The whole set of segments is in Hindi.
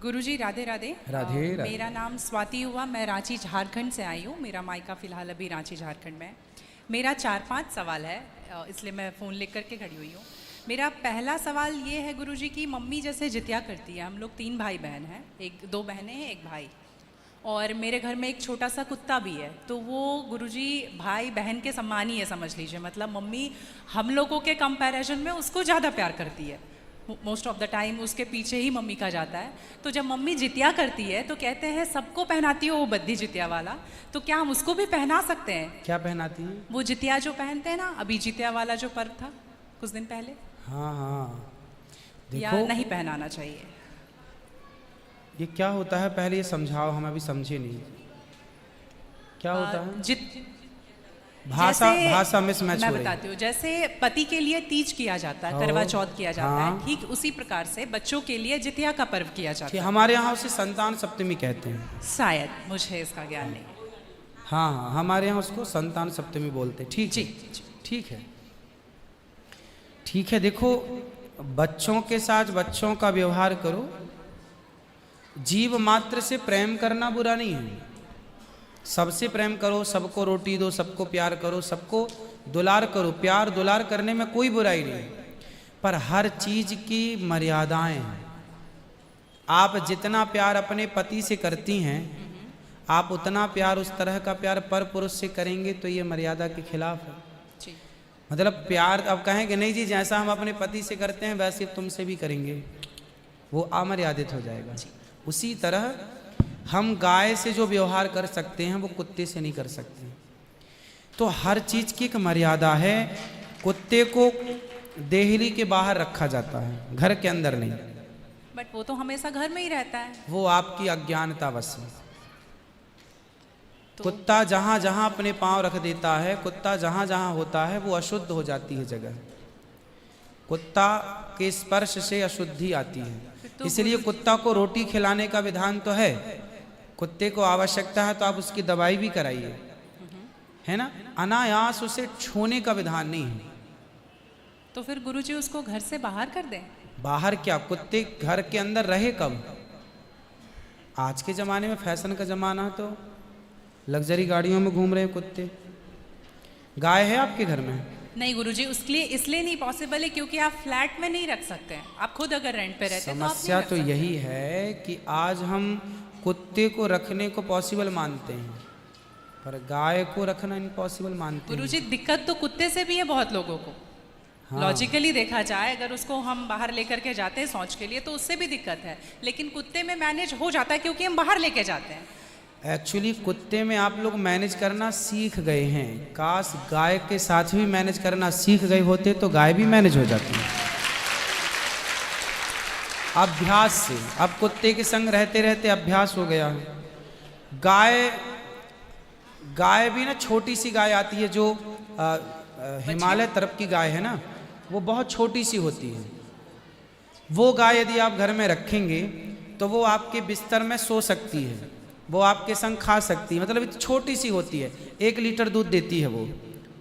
गुरुजी राधे राधे। राधे राधे। मेरा नाम स्वाति हुआ, मैं रांची झारखंड से आई हूँ। मेरा मायका फ़िलहाल अभी रांची झारखंड में है। मेरा 4-5 सवाल है, इसलिए मैं फ़ोन लेकर करके खड़ी हुई हूँ। मेरा पहला सवाल ये है गुरुजी कि मम्मी जैसे जितिया करती है, हम लोग 3 भाई बहन हैं, 2 बहनें हैं, 1 भाई, और मेरे घर में एक छोटा सा कुत्ता भी है। तो वो गुरुजी भाई बहन के समान ही है, समझ लीजिए। मतलब मम्मी हम लोगों के कंपैरिजन में उसको ज़्यादा प्यार करती है। मोस्ट ऑफ द टाइम उसके पीछे ही मम्मी का जाता है। तो जब मम्मी जितिया करती है तो कहते हैं सबको पहनाती हो वो बद्दी जितिया वाला, तो क्या हम उसको भी पहना सकते हैं? क्या पहनाती है? वो जितिया जो पहनते हैं ना, अभी जितिया वाला जो पर्व था कुछ दिन पहले। हाँ हाँ, या देखो नहीं पहनाना चाहिए? ये क्या होता है, पहले ये समझाओ, हम अभी समझे नहीं क्या होता है। भाषा मिसमैच हो रही है। मैं बताती हूँ। जैसे पति के लिए तीज किया जाता है, करवा चौथ किया जाता है, ठीक उसी प्रकार से बच्चों के लिए जितिया का पर्व किया जाता है। हमारे यहाँ उसे संतान सप्तमी कहते हैं शायद, मुझे इसका ज्ञान नहीं। हाँ हाँ, हमारे यहाँ उसको संतान सप्तमी बोलते हैं। ठीक जी, ठीक है, ठीक है। देखो, बच्चों के साथ बच्चों का व्यवहार करो। जीव मात्र से प्रेम करना बुरा नहीं है। सबसे प्रेम करो, सबको रोटी दो, सबको प्यार करो, सबको दुलार करो। प्यार दुलार करने में कोई बुराई नहीं, पर हर चीज की मर्यादाएं हैं। आप जितना प्यार अपने पति से करती हैं, आप उतना प्यार, उस तरह का प्यार पर पुरुष से करेंगे तो ये मर्यादा के खिलाफ है। मतलब प्यार अब कहेंगे नहीं जी, जैसा हम अपने पति से करते हैं वैसे तुमसे भी करेंगे, वो अमर्यादित हो जाएगा। उसी तरह हम गाय से जो व्यवहार कर सकते हैं वो कुत्ते से नहीं कर सकते। तो हर चीज की एक मर्यादा है। कुत्ते को देहली के बाहर रखा जाता है, घर के अंदर नहीं। बट वो तो हमेशा घर में ही रहता है। वो आपकी अज्ञानता बस है। तो कुत्ता जहां जहां अपने पांव रख देता है, कुत्ता जहां जहां होता है, वो अशुद्ध हो जाती है जगह। कुत्ता के स्पर्श से अशुद्धि आती है। इसलिए कुत्ता को रोटी खिलाने का विधान तो है। कुत्ते को आवश्यकता है तो आप उसकी दवाई भी कराइए, है ना। अनायास उसे छूने का विधान नहीं है। तो फिर गुरुजी उसको घर से बाहर कर दें? बाहर क्या, कुत्ते घर के अंदर रहे कब? आज के जमाने में फैशन का जमाना, तो लग्जरी गाड़ियों में घूम रहे हैं कुत्ते। गाय है आपके घर में? नहीं गुरुजी, उसके लिए इसलिए नहीं पॉसिबल है क्योंकि आप फ्लैट में नहीं रख सकते हैं। आप खुद अगर रेंट पे रहते हैं तो समस्या तो यही है कि आज हम कुत्ते को रखने को पॉसिबल मानते हैं, पर गाय को रखना इम्पॉसिबल मानते हैं। गुरुजी, दिक्कत तो कुत्ते से भी है बहुत लोगों को। लॉजिकली देखा जाए, अगर उसको हम बाहर लेकर के जाते हैं शौच के लिए तो उससे भी दिक्कत है, लेकिन कुत्ते में मैनेज हो जाता है क्योंकि हम बाहर लेके जाते हैं। एक्चुअली कुत्ते में आप लोग मैनेज करना सीख गए हैं। काश गाय के साथ भी मैनेज करना सीख गए होते तो गाय भी मैनेज हो जाती है अभ्यास से। अब कुत्ते के संग रहते रहते अभ्यास हो गया। गाय भी ना, छोटी सी गाय आती है जो हिमालय तरफ की गाय है ना, वो बहुत छोटी सी होती है। वो गाय यदि आप घर में रखेंगे तो वो आपके बिस्तर में सो सकती है, वो आपके संग खा सकती है। मतलब इतनी छोटी सी होती है, 1 लीटर दूध देती है वो,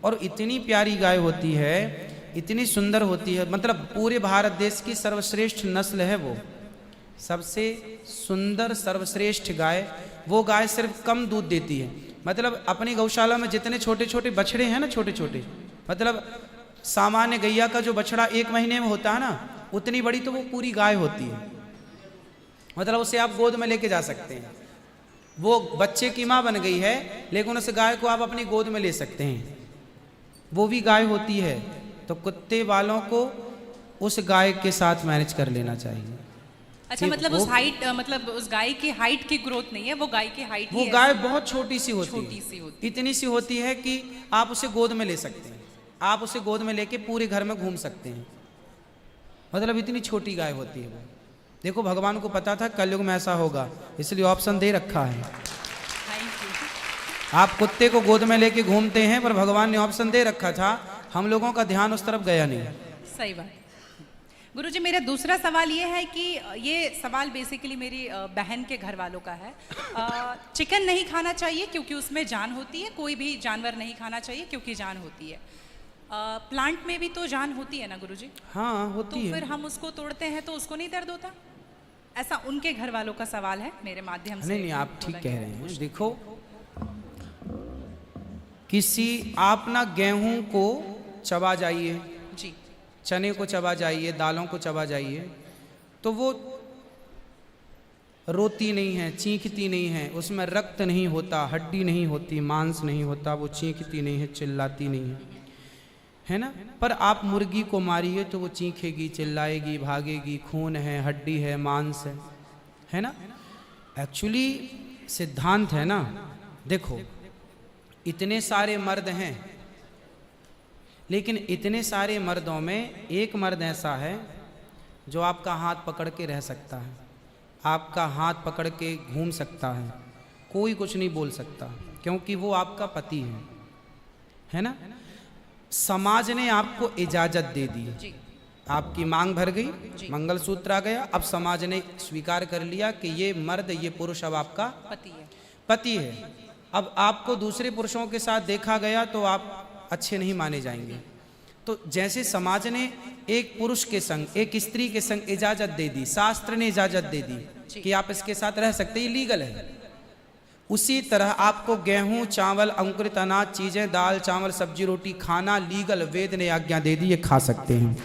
और इतनी प्यारी गाय होती है, इतनी सुंदर होती है। मतलब पूरे भारत देश की सर्वश्रेष्ठ नस्ल है वो, सबसे सुंदर सर्वश्रेष्ठ गाय। वो गाय सिर्फ कम दूध देती है। मतलब अपनी गौशाला में जितने छोटे छोटे बछड़े हैं ना, छोटे छोटे, मतलब सामान्य गैया का जो बछड़ा 1 महीने में होता है ना, उतनी बड़ी तो वो पूरी गाय होती है। मतलब उसे आप गोद में लेके जा सकते हैं। वो बच्चे की माँ बन गई है, लेकिन उस गाय को आप अपनी गोद में ले सकते हैं, वो भी गाय होती है। तो कुत्ते वालों को उस गाय के साथ मैनेज कर लेना चाहिए। अच्छा, मतलब उस हाइट, मतलब उस गाय की हाइट की ग्रोथ नहीं है, वो गाय की हाइट, वो गाय बहुत छोटी सी होती है, इतनी सी होती है कि आप उसे गोद में ले सकते हैं। आप उसे गोद में लेके पूरे घर में घूम सकते हैं। मतलब इतनी छोटी गाय होती है वो। देखो, भगवान को पता था कलयुग में ऐसा होगा, इसलिए ऑप्शन दे रखा है। आप कुत्ते को गोद में लेके घूमते हैं, पर भगवान ने ऑप्शन दे रखा था, हम लोगों का ध्यान उस तरफ गया नहीं। सही बात। गुरुजी, मेरा दूसरा सवाल ये है कि ये सवाल बेसिकली मेरी बहन के घर वालों का है। चिकन नहीं खाना चाहिए क्योंकि उसमें जान होती है, कोई भी जानवर नहीं खाना चाहिए क्योंकि जान होती है। प्लांट में भी तो जान होती है ना गुरुजी? हाँ होती है। तो फिर हम उसको तोड़ते हैं तो उसको नहीं दर्द होता? ऐसा उनके घर वालों का सवाल है, मेरे माध्यम से। नहीं नहीं, आप ठीक बोला कह गया। रहे हैं। देखो, किसी आप ना गेहूं को चबा जाइए, जी चने को चबा जाइए, दालों को चबा जाइए, तो वो रोती नहीं है, चीखती नहीं है, उसमें रक्त नहीं होता, हड्डी नहीं होती, मांस नहीं होता, वो चीखती नहीं है, चिल्लाती नहीं है ना। पर आप मुर्गी को मारिए तो वो चीखेगी, चिल्लाएगी, भागेगी, खून है, हड्डी है, मांस है ना। एक्चुअली सिद्धांत है ना, देखो इतने सारे मर्द हैं, लेकिन इतने सारे मर्दों में एक मर्द ऐसा है जो आपका हाथ पकड़ के रह सकता है, आपका हाथ पकड़ के घूम सकता है, कोई कुछ नहीं बोल सकता, क्योंकि वो आपका पति है ना। समाज ने आपको इजाजत दे दी, जी आपकी मांग भर गई, मंगलसूत्र आ गया, अब समाज ने स्वीकार कर लिया कि ये मर्द, ये पुरुष अब आपका पति है। अब आपको दूसरे पुरुषों के साथ देखा गया तो आप अच्छे नहीं माने जाएंगे। तो जैसे समाज ने एक पुरुष के संग, एक स्त्री के संग इजाजत दे दी, शास्त्र ने इजाजत दे दी कि आप इसके साथ रह सकते, ये लीगल है, उसी तरह आपको गेहूं, चावल, अंकुरित अनाज चीजें, दाल, चावल, सब्जी, रोटी खाना लीगल, वेद ने आज्ञा दे दी, ये खा सकते हैं।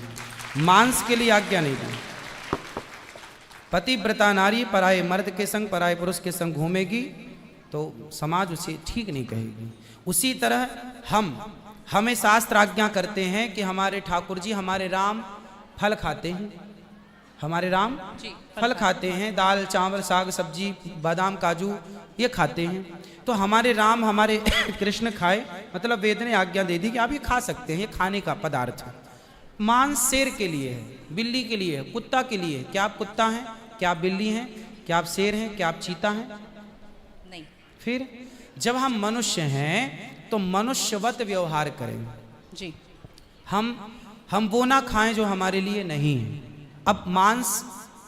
मांस के लिए आज्ञा नहीं दी। पतिव्रता नारी पराये मर्द के संग, पराये पुरुष के संग घूमेगी तो समाज उसे ठीक नहीं कहेगी। उसी तरह हमें शास्त्र आज्ञा करते हैं कि हमारे ठाकुर जी, हमारे राम फल खाते हैं, हमारे राम फल खाते हैं, दाल, चावल, साग, सब्जी, बादाम, काजू ये खाते हैं। तो हमारे राम, हमारे कृष्ण खाए, मतलब वेद ने आज्ञा दे दी कि आप ये खा सकते हैं, ये खाने का पदार्थ है। मांस शेर के लिए है, बिल्ली के लिए है, कुत्ता के लिए है। क्या आप कुत्ता हैं? क्या आप बिल्ली हैं? क्या आप शेर हैं? क्या आप चीता हैं? नहीं। फिर जब हम मनुष्य हैं तो मनुष्यवत व्यवहार करें जी। हम वो ना खाएं जो हमारे लिए नहीं है। अब मांस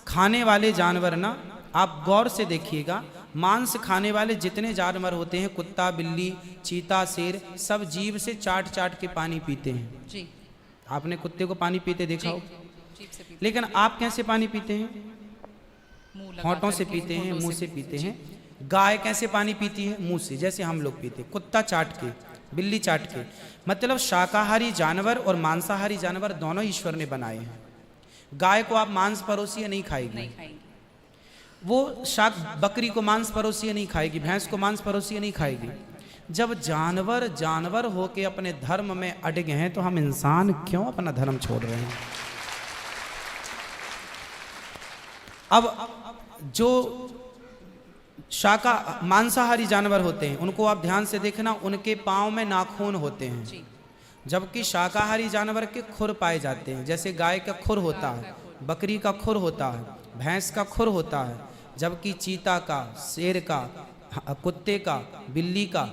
खाने वाले जानवर ना, आप गौर से देखिएगा, मांस खाने वाले जितने जानवर होते हैं, कुत्ता, बिल्ली, चीता, शेर, सब जीभ से चाट चाट के पानी पीते हैं। जी। आपने कुत्ते को पानी पीते देखा हो, जीभ से पीते। लेकिन आप कैसे पानी पीते हैं? मुंह लगा होठों से करके, पीते हैं, होठों मुंह से पीते हैं। गाय कैसे पानी पीती है? मुंह से, जैसे हम लोग पीते, कुत्ता चाट के, बिल्ली चाट के। मतलब शाकाहारी जानवर और मांसाहारी जानवर दोनों ईश्वर ने बनाए हैं। गाय को आप मांस परोसिए, नहीं खाएगी, नहीं खाएंगे। वो शाक बकरी को मांस परोसिए नहीं खाएगी, भैंस को मांस परोसिए नहीं खाएगी। जब जानवर जानवर होके अपने धर्म में अड़े हैं, तो हम इंसान क्यों अपना धर्म छोड़ रहे हैं? अब जो मांसाहारी जानवर होते हैं, उनको आप ध्यान से देखना, उनके पाँव में नाखून होते हैं, जबकि शाकाहारी जानवर के खुर पाए जाते हैं। जैसे गाय का खुर होता है, बकरी का खुर होता है, भैंस का खुर होता है, जबकि चीता का, शेर का, कुत्ते का, बिल्ली का।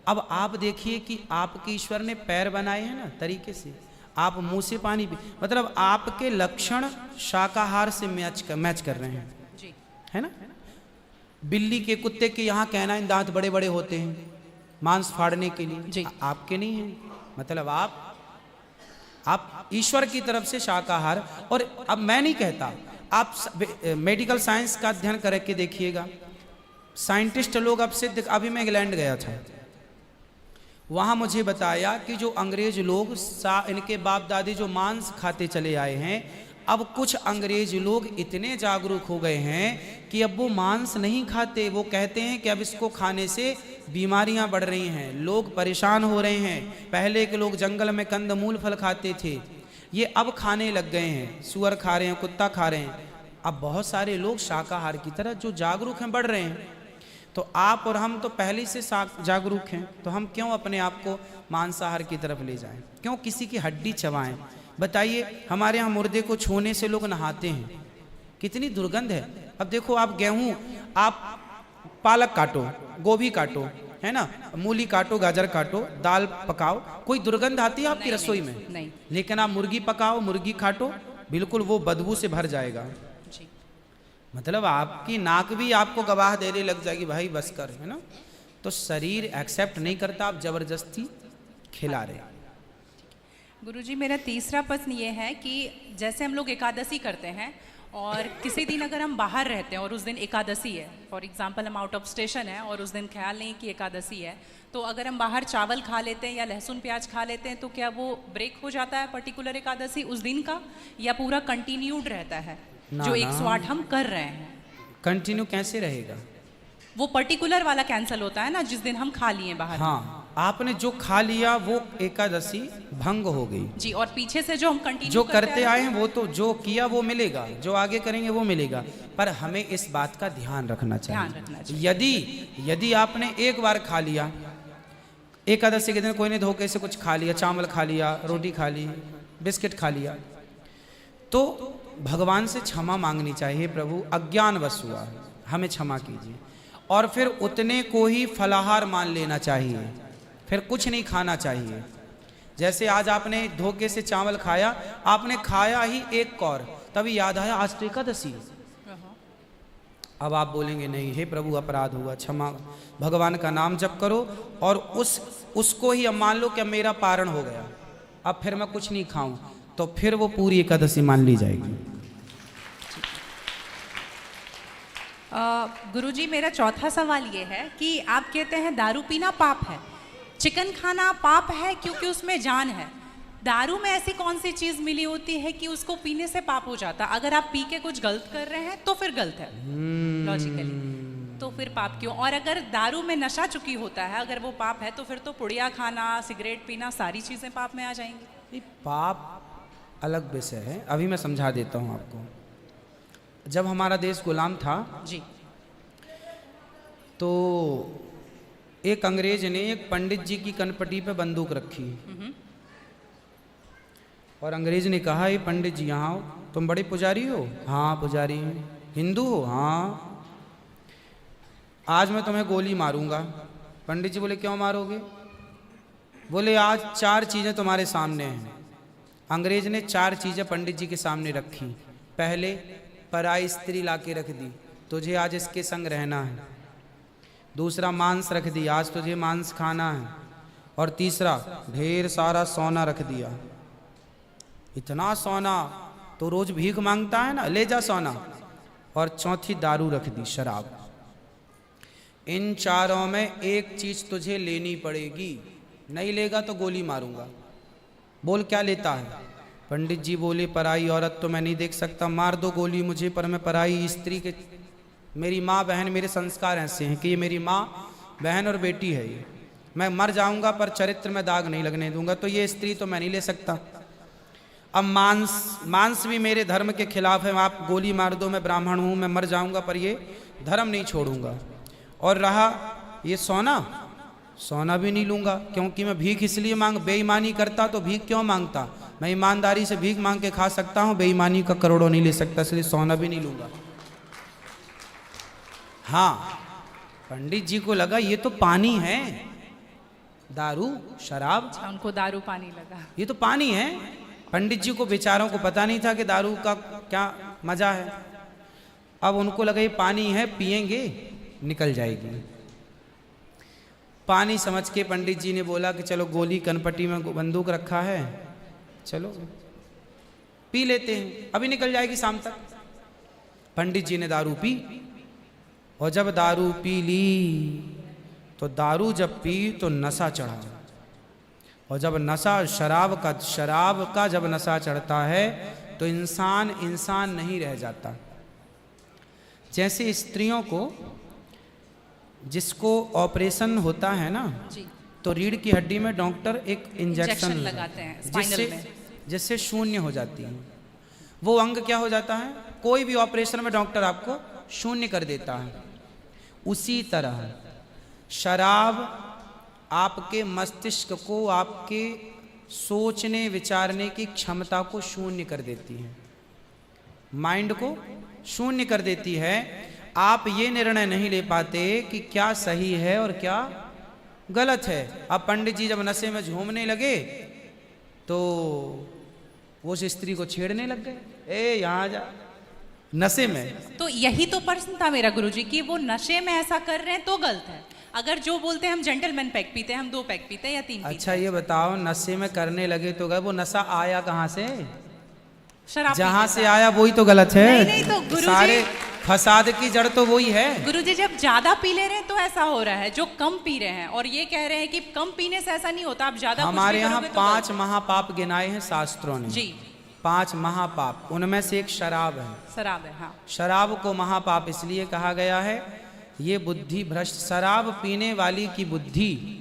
अब आप देखिए कि आपके ईश्वर ने पैर बनाए हैं ना तरीके से, आप मुंह से पानी पी, मतलब आपके लक्षण शाकाहार से मैच कर रहे हैं, है ना। बिल्ली के, कुत्ते के यहाँ कहना है दांत बड़े बड़े होते हैं मांस फाड़ने के लिए, आपके नहीं है। मतलब आप ईश्वर की तरफ से शाकाहार। और अब मैं नहीं कहता, आप मेडिकल साइंस का अध्ययन करके देखिएगा, साइंटिस्ट लोग अब सिद्ध, अभी मैं इंग्लैंड गया था, वहाँ मुझे बताया कि जो अंग्रेज लोग इनके बाप दादी जो मांस खाते चले आए हैं, अब कुछ अंग्रेज लोग इतने जागरूक हो गए हैं कि अब वो मांस नहीं खाते। वो कहते हैं कि अब इसको खाने से बीमारियां बढ़ रही हैं, लोग परेशान हो रहे हैं। पहले के लोग जंगल में कंदमूल फल खाते थे, ये अब खाने लग गए हैं, सुअर खा रहे हैं, कुत्ता खा रहे हैं। अब बहुत सारे लोग शाकाहार की तरह जो जागरूक हैं बढ़ रहे हैं। तो आप और हम तो पहले से जागरूक हैं, तो हम क्यों अपने आप को मांसाहार की तरफ ले जाएं? क्यों किसी की हड्डी चबाएं? बताइए, हमारे यहाँ मुर्दे को छूने से लोग नहाते हैं, कितनी दुर्गंध है। अब देखो, आप गेहूं, आप पालक काटो, गोभी काटो, है ना, मूली काटो, गाजर काटो, दाल पकाओ, कोई दुर्गंध आती है आपकी रसोई में? नहीं। लेकिन आप मुर्गी पकाओ, मुर्गी काटो, बिल्कुल वो बदबू से भर जाएगा। मतलब आपकी नाक भी आपको गवाह देने लग जाएगी, भाई बस कर, है ना। तो शरीर एक्सेप्ट नहीं करता, आप जबरदस्ती खिला रहे। गुरुजी, मेरा तीसरा प्रश्न ये है कि जैसे हम लोग एकादशी करते हैं और किसी दिन अगर हम बाहर रहते हैं और उस दिन एकादशी है, फॉर एग्जांपल हम आउट ऑफ स्टेशन है और उस दिन ख्याल नहीं कि एकादशी है, तो अगर हम बाहर चावल खा लेते हैं या लहसुन प्याज खा लेते हैं तो क्या वो ब्रेक हो जाता है पर्टिकुलर एकादशी उस दिन का, या पूरा कंटिन्यूड रहता है ना, जो ना। 108 हम कर रहे हैं? कंटिन्यू कैसे रहेगा? वो पर्टिकुलर वाला कैंसिल होता है ना जिस दिन हम खा लिए बाहर। हाँ, आपने जो खा लिया वो एकादशी भंग हो गई जी, और पीछे से जो हम कंटिन्यू जो करते आए हैं वो तो जो किया वो मिलेगा, जो आगे करेंगे वो मिलेगा। पर हमें इस बात का ध्यान रखना चाहिए। यदि आपने एक बार खा लिया, एकादशी के दिन कोई ने धोखे से कुछ खा लिया, चावल खा लिया, रोटी खा ली, बिस्किट खा लिया, तो भगवान से क्षमा मांगनी चाहिए, प्रभु अज्ञानवश हुआ है, हमें क्षमा कीजिए। और फिर उतने को ही फलाहार मान लेना चाहिए, फिर कुछ नहीं खाना चाहिए। जैसे आज आपने धोखे से चावल खाया, आपने खाया ही एक कौर, तभी याद आया आज तो एकादशी है। अब आप बोलेंगे नहीं, हे प्रभु अपराध हुआ, क्षमा, भगवान का नाम जप करो और उसको ही अब मान लो कि अब मेरा पारण हो गया, अब फिर मैं कुछ नहीं खाऊं, तो फिर वो पूरी एकादशी मान ली जाएगी। गुरुजी, मेरा चौथा सवाल ये है कि आप कहते हैं दारू पीना पाप है, चिकन खाना पाप है क्योंकि उसमें जान है। दारू में ऐसी कौन सी चीज मिली होती है कि उसको पीने से पाप हो जाता? अगर आप पी के कुछ गलत कर रहे हैं तो फिर गलत है लॉजिकली, तो फिर पाप क्यों? और अगर दारू में नशा चुकी होता है, अगर वो पाप है, तो फिर तो पुड़िया खाना, सिगरेट पीना, सारी चीजें पाप में आ जाएंगी। पाप अलग विषय है, अभी मैं समझा देता हूँ आपको। जब हमारा देश गुलाम था जी, तो एक अंग्रेज ने एक पंडित जी की कनपटी पे बंदूक रखी और अंग्रेज ने कहा, ये पंडित जी यहाँ आओ, तुम बड़े पुजारी हो? हाँ पुजारी हैं। हिंदू हो? हाँ। आज मैं तुम्हें गोली मारूंगा। पंडित जी बोले, क्यों मारोगे? बोले, आज 4 चीज़ें तुम्हारे सामने हैं। अंग्रेज ने 4 चीज़ें पंडित जी के सामने रखी। पहले, पराई स्त्री लाके रख दी, तुझे आज इसके संग रहना है। दूसरा, मांस रख दिया, आज तुझे मांस खाना है। और तीसरा, ढेर सारा सोना रख दिया। इतना सोना तो रोज भीख मांगता है ना, ले जा सोना। और चौथी, दारू रख दी, शराब। इन 4 में एक चीज तुझे लेनी पड़ेगी, नहीं लेगा तो गोली मारूंगा। बोल क्या लेता है? पंडित जी बोले, पराई औरत तो मैं नहीं देख सकता, मार दो गोली मुझे, पर मैं पराई स्त्री के, मेरी माँ बहन, मेरे संस्कार ऐसे हैं कि ये मेरी माँ बहन और बेटी है, ये मैं मर जाऊंगा पर चरित्र में दाग नहीं लगने दूंगा, तो ये स्त्री तो मैं नहीं ले सकता। अब मांस भी मेरे धर्म के खिलाफ है, आप गोली मार दो, मैं ब्राह्मण हूँ, मैं मर जाऊंगा पर ये धर्म नहीं छोड़ूंगा। और रहा ये सोना भी नहीं लूंगा, क्योंकि मैं भीख इसलिए बेईमानी करता तो भीख क्यों मांगता? मैं ईमानदारी से भीख मांग के खा सकता हूँ, बेईमानी का करोड़ों नहीं ले सकता, इसलिए सोना भी नहीं लूंगा। हाँ, पंडित जी को लगा ये तो पानी है, दारू शराब, उनको दारू पानी लगा, ये तो पानी है। पंडित जी को बेचारों को पता नहीं था कि दारू का क्या मजा है। अब उनको लगा ये पानी है, पिएंगे निकल जाएगी। पानी समझ के पंडित जी ने बोला कि चलो, गोली कनपटी में बंदूक रखा है, चलो पी लेते हैं, अभी निकल जाएगी शाम तक। पंडित जी ने दारू पी, और जब दारू पी ली तो दारू जब पी तो नशा चढ़ा, और जब नशा शराब का जब नशा चढ़ता है तो इंसान नहीं रह जाता। जैसे स्त्रियों को, जिसको ऑपरेशन होता है ना जी, तो रीढ़ की हड्डी में डॉक्टर एक इंजेक्शन लगाते हैं स्पाइनल में, जिससे शून्य हो जाती है। वो अंग क्या हो जाता है? कोई भी ऑपरेशन में डॉक्टर आपको शून्य कर देता है। उसी तरह शराब आपके मस्तिष्क को, आपके सोचने विचारने की क्षमता को शून्य कर देती है, माइंड को शून्य कर देती है। आप ये निर्णय नहीं ले पाते कि क्या सही है और क्या गलत है। अब पंडित जी जब नशे में झूमने लगे तो वो उस स्त्री को छेड़ने लग गए, ए यहाँ जा, नशे में। तो यही तो प्रश्न था मेरा गुरुजी कि वो नशे में ऐसा कर रहे हैं तो गलत है। अगर जो बोलते हैं हम जेंटलमैन पैक पीते हैं, हम 2 पैक पीते हैं या 3 पीते हैं। अच्छा ये बताओ, नशे में करने लगे तो गए, वो नशा आया कहाँ से? शराब जहाँ पीने से आया वही तो गलत है। नहीं, नहीं, तो गुरुजी- सारे फसाद की जड़ तो वही है। गुरुजी जब ज्यादा पी ले रहे हैं तो ऐसा हो रहा है, जो कम पी रहे हैं और ये कह रहे हैं कि कम पीने से ऐसा नहीं होता, आप ज्यादा कुछ हमारे भी यहाँ करोगे तो 5 महापाप गिनाए हैं शास्त्रों ने। जी 5 महापाप, उनमें से एक शराब है। शराब है, हाँ। शराब को महापाप इसलिए कहा गया है, ये बुद्धि भ्रष्ट, शराब पीने वाली की बुद्धि